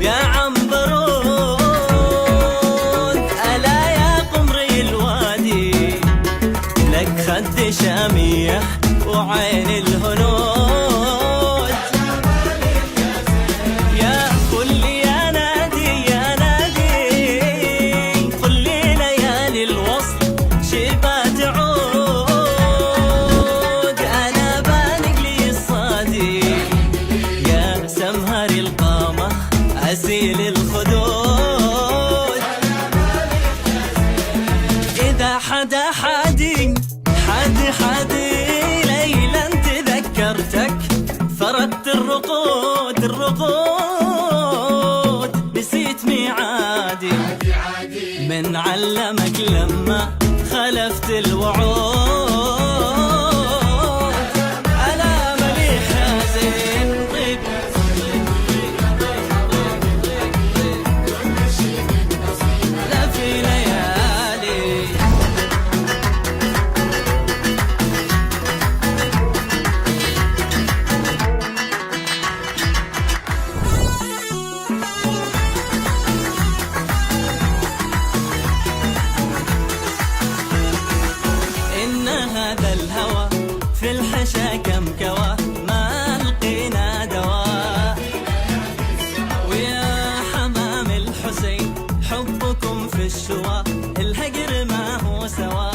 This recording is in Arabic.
يا عنبرود. ألا يا قمري الوادي، لك خد شامية وعين الهنود. يا قل لي يا نادي يا نادي، قل لي ليالي الوصل شبه تعود. أنا بانق لي الصادي يا سمهر القامة أسيل الخدود. إذا حدا حادي ليلا تذكرتك، فردت الرقود نسيت ميعادي. من علمك لما خلفت الوعود. ألا مليح يا زين طيب، لا في ليالي. هذا الهوى في الحشا كم كوى، ما لقينا دواء. ويا حمام الحسين حبكم في الشوى، الهجر ما هو سوا.